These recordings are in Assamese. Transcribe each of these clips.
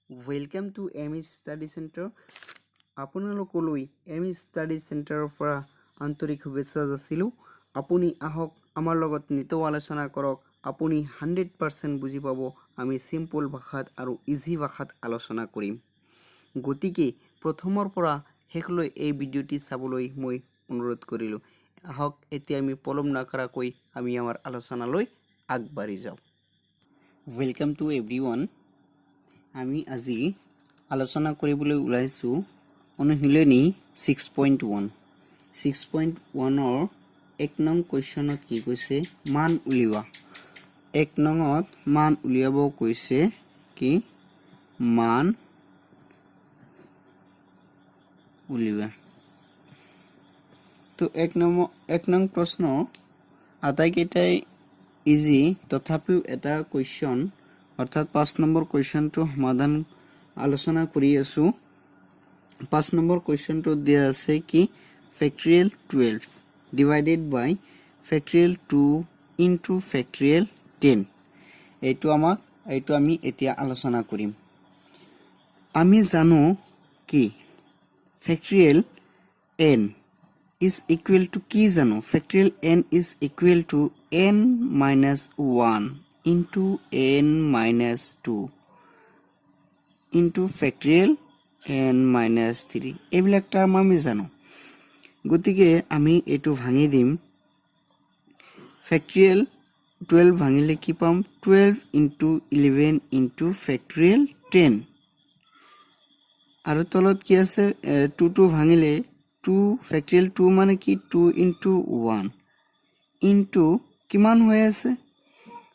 Welcome to ME Study Center. আপোনালোকলৈ ME Study Center পৰা আন্তৰিক শুভেচ্ছা যাচিলোঁ। আপুনি আহক আমাৰ লগত নিতৌ আলোচনা কৰক। আপুনি 100% বুজি পাব। আমি সিম্পল ভাষাত আৰু ইজি ভাষাত আলোচনা কৰিম। গতিকে প্ৰথমৰ পৰা শেষলৈ এই ভিডিঅ'টি চাবলৈ মই অনুৰোধ কৰিলোঁ। আহক এতিয়া আমি পলম নকৰাকৈ আমি আমাৰ আলোচনালৈ আগবাঢ়ি যাওঁ। Welcome to everyone. আমি আজি আলোচনা কৰিবলৈ ওলাইছো অনুশীলনী 6.1 6.1ৰ 1 নং কোৱেশ্চনত কি কৈছে মান উলিওৱা 1 নংত মান উলিয়াব কৈছে কি মান উলিওৱা তো 1 নং প্ৰশ্ন আটাইকেইটাই ইজি তথাপিও এটা কোৱেশ্চন অৰ্থাৎ 5 নম্বৰ কোৱেশ্চনটো সমাধান আলোচনা কৰি আছো 5 নম্বৰ কোৱেশ্চনটো দিয়া আছে কি ফেক্টৰিয়েল 12 ডিভাইডেড বাই ফেক্টৰিয়েল 2 ইনটু ফেক্টৰিয়েল 10 এইটো আমি এতিয়া আলোচনা কৰিম আমি জানো কি factorial n is equal to কি জানো factorial n is equal to n minus 1 into n minus 2 into factorial n minus 3 এইবিলাক টার্ম আমি জানো গতিকে আমি এটো ভাঙি দিম factorial 12 ভাঙিলে কি পাম 12 into 11 into factorial 10 আৰু তলত কি আছে 2 ভাঙিলে 2 factorial 2 মানে কি 2 into 1 into কিমান হৈ আছে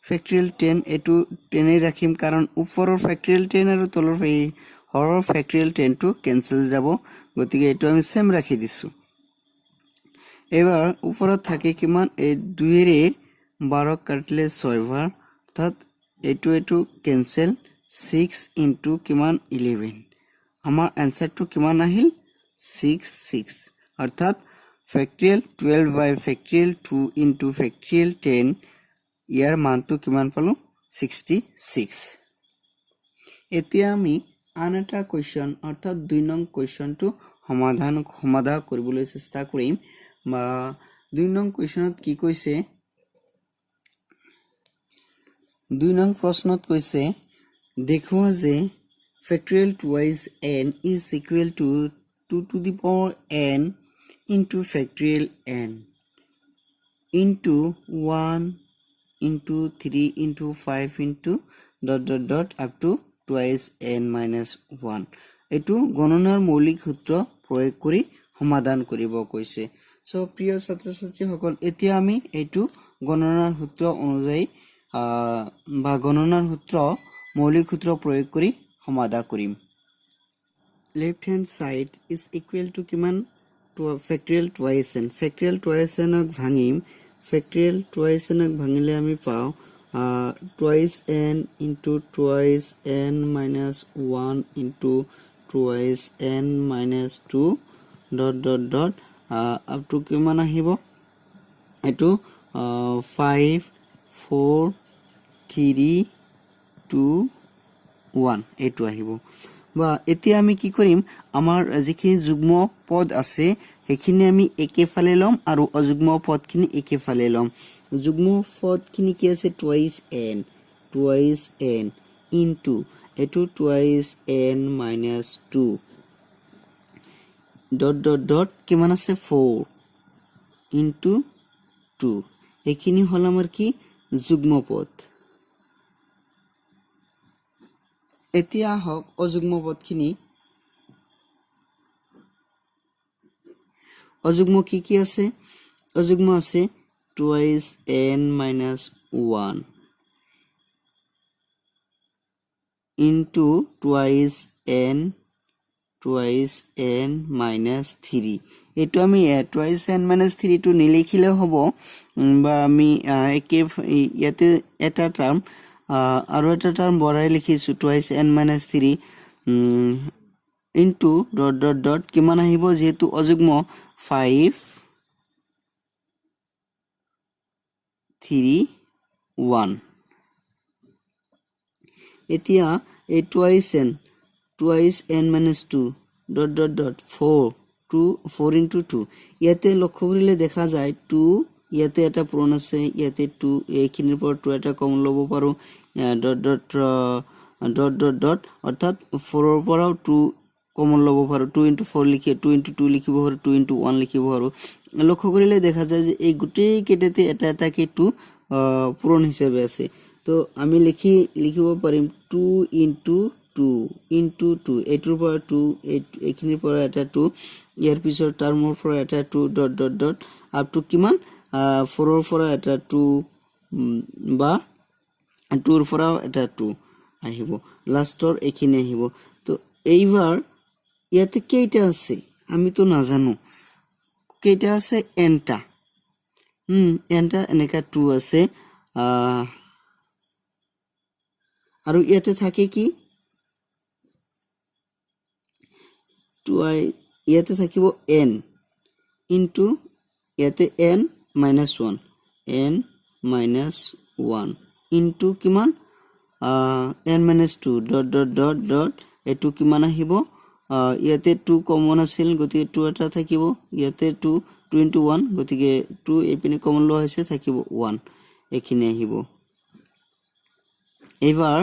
factorial 10 এটো 10 রাখিম কারণ উপৰৰ factorial 10 আৰু তলৰ হৰৰ factorial 10 টো ক্যান্সেল যাব গতিকে এটো আমি সেম ৰাখি দিছো এবাৰ উপৰত থাকে কিমান এই 2 ৰে 12 কাটলে 6 বাৰ অৰ্থাৎ এটো ক্যান্সেল 6 into কিমান 11 আমাৰ आंसर টো কিমান আহিল 6 অৰ্থাৎ factorial 12 by factorial 2 into factorial 10 ইয়াৰ মানটো কিমান পালো 66 এতিয়া আমি আন এটা কোৱেশ্চন অৰ্থাৎ 2 নং কোৱেশ্চনটো সমাধান কৰিবলৈ চেষ্টা কৰিম বা 2 নং কোৱেশ্চনত কি কৈছে 2 নং প্ৰশ্নত কৈছে দেখুৱা যে factorial twice n is equal to 2 to the power n into factorial n into 1 into 3 into 5 into ... up to twice n minus 1 এটো গণনাৰ মৌলিক সূত্ৰ প্ৰয়োগ কৰি সমাধান কৰিব কৈছে সো প্ৰিয় ছাত্ৰ-ছাত্ৰী সকল এতিয়া আমি এটো গণনাৰ সূত্ৰ অনুযায়ী বা গণনাৰ সূত্ৰ মৌলিক সূত্ৰ প্ৰয়োগ কৰি সমাধান কৰিম left hand side is equal to কিমান to factorial twice n factorial twice n ক ভাঙিম factorial twice n ক ভাঙিলে আমি পাও twice n into twice n minus 1 into twice n minus 2 ... up to কিমান আহিব এটো 5 4 3 2 1 এটো আহিব বা এতিয়া আমি কি কৰিম আমাৰ যিখিনি যুগ্ম পদ আছে হেখিনি আমি একে ফালে লম আৰু অযুগ্ম পদখিনি একে ফালে লম যুগ্ম পদখিনি কি আছে twice n into এটো twice n minus 2 ... কিমান আছে 4 into 2 হেখিনি হল আমাৰ কি যুগ্ম পদ এতিয়া হক অযুগ্ম পদখিনি অযুগ্ম কি আছে অযুগ্ম আছে twice n minus 1 into twice n minus 3 এটো আমি twice n minus 3 টো নিলিখিলে হ'ব বা আমি একে ইয়াতে এটা টার্ম আৰু এটা টাৰ্ম বৰাই লিখিছো twice n minus 3 into ... কিমান আহিব যেহেতু অযুগ্ম 5 3 1 এতিয়া এই twice n twice n minus 2 dot dot dot 4 2 4 into 2 ইয়াতে লক্ষ্য কৰিলে দেখা যায় 2 ইয়াতে এটা পূৰণ আছে ইয়াতে 2 এইখিনিৰ পৰা 2 এটা কমন ল'ব পাৰো dot dot dot dot dot অৰ্থাৎ 4 ৰ পৰা 2 কমন ল'ব পাৰো 2 into 4 লিখি 2 into 2 লিখিব পাৰো 2 into 1 লিখিব পাৰো লক্ষ্য কৰিলে দেখা যায় যে এই গোটেই কেইটাতে এটা এটা কে 2 পূৰণ হিচাপে আছে তো আমি লিখিব পাৰিম 2 into 2 into 2 এটোৰ পৰা 2 এইখিনিৰ পৰা এটা 2 ইয়াৰ পিছৰ টাৰ্মৰ পৰা এটা 2 dot dot dot up to কিমান 4 ৰ পৰা এটা 2 বা 2 ৰ পৰা এটা 2 আহিব লাষ্টৰ এইখিনি আহিব তো এইবাৰ ইয়াতে কেইটা আছে আমি তো নাজানো কেইটা আছে এনটা এনটা এনেকা 2 আছে আৰু ইয়াতে থাকে কি 2 ইয়াতে থাকিব n into ইয়াতে n minus 1 n minus 1 into কিমান n minus 2 dot dot dot dot এটো কিমান আহিব ইয়াতে 2 কমন আছিল গতিকে 2 এটা থাকিব ইয়াতে 2 2 into 1 গতিকে 2 এপিনে কমন লোৱা হৈছে থাকিব 1 এখিনি আহিব এবাৰ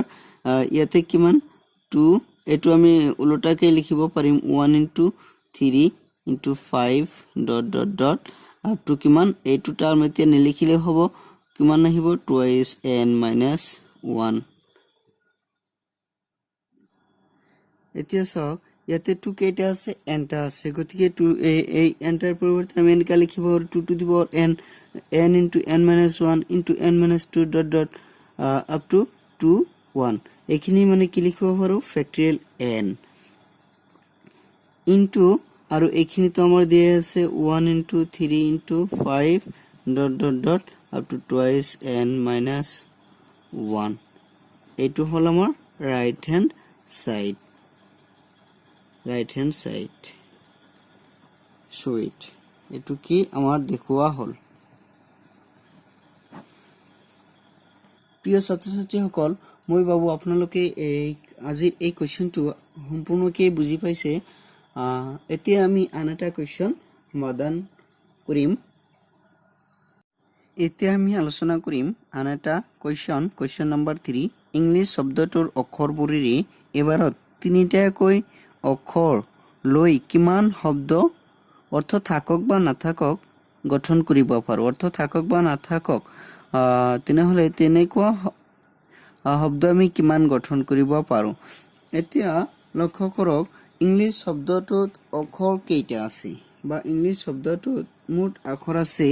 ইয়াতে কিমান 2 এটো আমি উলটাকে লিখিব পাৰিম 1 into 3 into 5 dot dot dot up to কিমান এইটো টার্ম এতিয়া নিলিখিলে হ'ব কিমান আহিব twice n minus 1 এতিয়া সক ইয়াতে 2 কেইটা আছে nটা আছে গতিকে 2 এই nটাৰ পৰিৱৰ্তে আমি এনেকা লিখিব 2 to the power n n into n minus 1 into n minus 2 dot dot up to 2 1 এইখিনি মানে কি লিখিব পাৰো ফ্যাক্টৰিয়েল n into আৰু এইখিনি তো আমাৰ দিয়া আছে 1 into 3 into 5 dot dot dot up to twice n minus 1 এইটো হল আমাৰ right hand side show it এটো কি আমাৰ দেখুৱা হল প্ৰিয় ছাত্ৰ-ছাত্ৰীসকল মই ভাবো আপোনালোকে এই আজিৰ এই কোৱেশ্চনটো সম্পূৰ্ণকৈ বুজি পাইছে এতিয়া আমি আনটা কোৱেশ্চন সমাধান কৰিম এতিয়া আমি আলোচনা কৰিম আনটা কোৱেশ্চন নম্বৰ 3 ইংলিশ শব্দটোৰ অক্ষৰবোৰেৰে এবাৰত তিনিটাকৈ অক্ষৰ লৈ কিমান শব্দ অৰ্থ থাকক বা নাথাকক গঠন কৰিব পাৰো অৰ্থ থাকক বা নাথাকক তেনেহলে তেনেকুৱা শব্দ আমি কিমান গঠন কৰিব পাৰো এতিয়া লক্ষ্য কৰক ইংলিশ শব্দটোত অক্ষৰ কেইটা আছে বা ইংলিশ শব্দটোত মুঠ অক্ষৰ আছে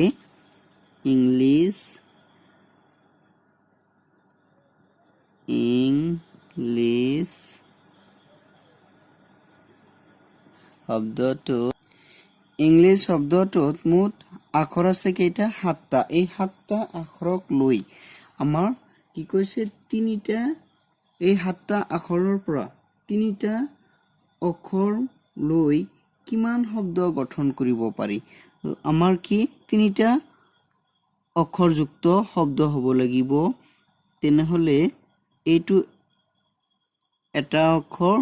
ইংলিশ শব্দটোত মুঠ আখৰ আছে কেইটা 7টা এই 7টা আখৰক লৈ আমাৰ কি কৈছে তিনিটা এই 7টা আখৰৰ পৰা তিনিটা অক্ষৰ লৈ কিমান শব্দ গঠন কৰিব পাৰি আমাৰ কি তিনিটা অক্ষৰযুক্ত শব্দ হ'ব লাগিব তেনেহলে এইটো এটা অক্ষৰ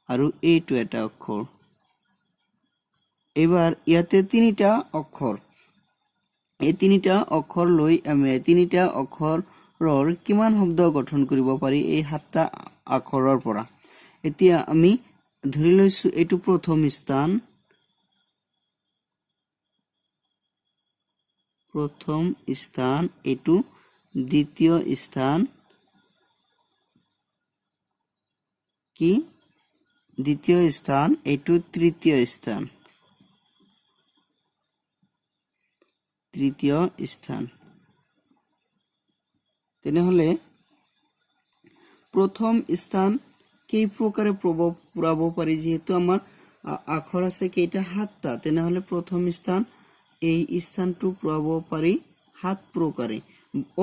আৰু এইটো এটা অক্ষৰ এবাৰ ইয়াতে তিনিটা অক্ষৰ এই তিনিটা অক্ষৰ লৈ আমি তিনিটা অক্ষৰৰ কিমান শব্দ গঠন কৰিব পাৰি এই 7টা আখৰৰ পৰা এতিয়া আমি ধৰি লৈছো এইটো প্ৰথম স্থান এইটো দ্বিতীয় স্থান কি দ্বিতীয় স্থান এইটো তৃতীয় স্থান তেনেহলে প্ৰথম স্থান কি প্ৰকাৰে প্ৰভাৱ পুৰাব পাৰি যেহেতু আমাৰ আখৰ আছে কেইটা 7টা তেনেহলে প্ৰথম স্থান এই স্থানটো পুৰাব পাৰি 7 প্ৰকাৰে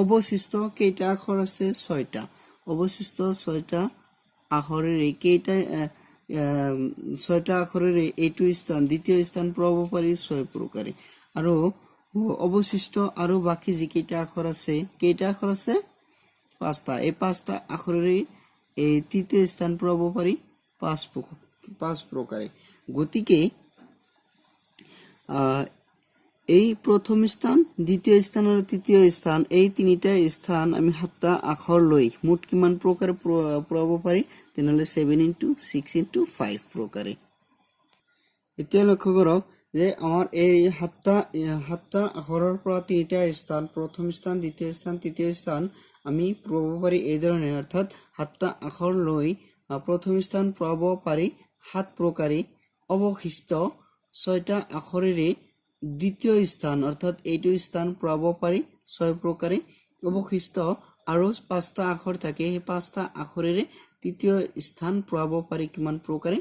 অৱশিষ্ট কেইটা আখৰ আছে 6টা অৱশিষ্ট 6টা আখৰেৰে কেইটা 6টা আখৰেৰে এইটো স্থান দ্বিতীয় স্থান পুৰাব পাৰি 6 প্ৰকাৰে আৰু অৱশিষ্ট আৰু বাকি যি কেইটা আখৰ আছে কেইটা আখৰ আছে পাঁচটা এই পাঁচটা আখৰেৰে এই তৃতীয় স্থান পাব পাৰি পাঁচ প্ৰকাৰে গতিকে এই প্ৰথম স্থান দ্বিতীয় স্থান আৰু তৃতীয় স্থান এই তিনিটা স্থান আমি সাতটা আখৰ লৈ মুঠ কিমান প্ৰকাৰ পাব পাৰি তেনেহলে 7 into 6 into 5 প্ৰকাৰে এতিয়া লক্ষ্য কৰক যে আমাৰ এই সাতটা আখৰৰ পৰা তিনিটা স্থান প্ৰথম স্থান দ্বিতীয় স্থান তৃতীয় স্থান আমি পাব পাৰি এই ধৰণে অৰ্থাৎ সাতটা আখৰ লৈ প্ৰথম স্থান পাব পাৰি সাত প্ৰকাৰে অৱশিষ্ট ছয়টা আখৰেৰে দ্বিতীয় স্থান অৰ্থাৎ এইটো স্থান পাব পাৰি ছয় প্ৰকাৰে অৱশিষ্ট আৰু পাঁচটা আখৰ থাকে এই পাঁচটা আখৰেৰে তৃতীয় স্থান পাব পাৰি কিমান প্ৰকাৰে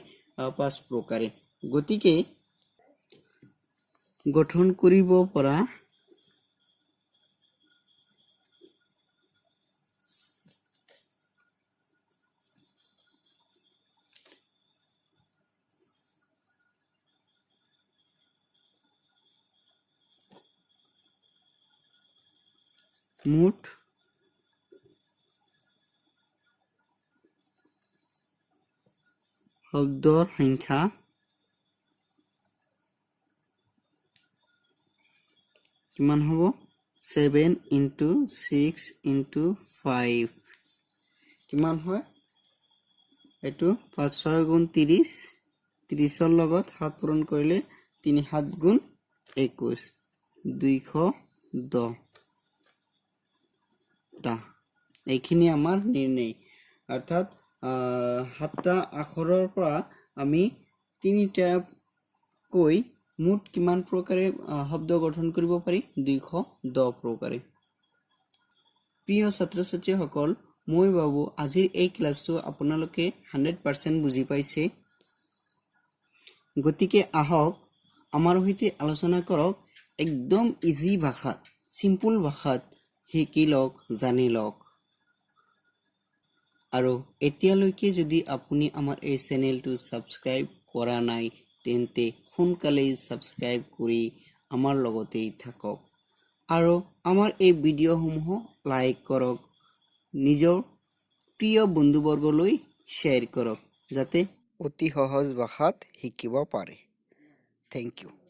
পাঁচ প্ৰকাৰে গতিকে গঠন কৰিব পৰা মুঠ শব্দৰ সংখ্যা কিমান হ'ব 7 into 6 into 5 কিমান হয় এটো 5 6 গুণ 30 30 ৰ লগত 7 পূৰণ কৰিলে 3 7 গুণ 21 210 টা এইখিনি আমাৰ নিৰ্ণয় অৰ্থাৎ সাতটা আখৰৰ পৰা আমি তিনিটা কৈ মুঠ কিমান প্ৰকাৰে শব্দ গঠন কৰিব পাৰি 210 প্ৰকাৰে প্ৰিয় ছাত্ৰ ছাত্ৰীসকল মই ভাবো আজিৰ এই ক্লাছটো আপোনালোকে 100% বুজি পাইছে গতিকে আহক আমাৰ সৈতে আলোচনা কৰক একদম ইজি ভাষাত সিম্পল ভাষাত শিকি লওক জানি লওক আৰু এতিয়ালৈকে যদি আপুনি আমাৰ এই চেনেলটো সাবস্ক্ৰাইব কৰা নাই তেন্তে সোনকালে সাবস্ক্ৰাইব কৰি আমাৰ লগতেই থাকক আৰু আমাৰ এই ভিডিঅ'সমূহ লাইক কৰক নিজৰ প্ৰিয় বন্ধুবৰ্গলৈ শ্বেয়াৰ কৰক যাতে অতি সহজ ভাষাত শিকিব পাৰে থ্যাংক ইউ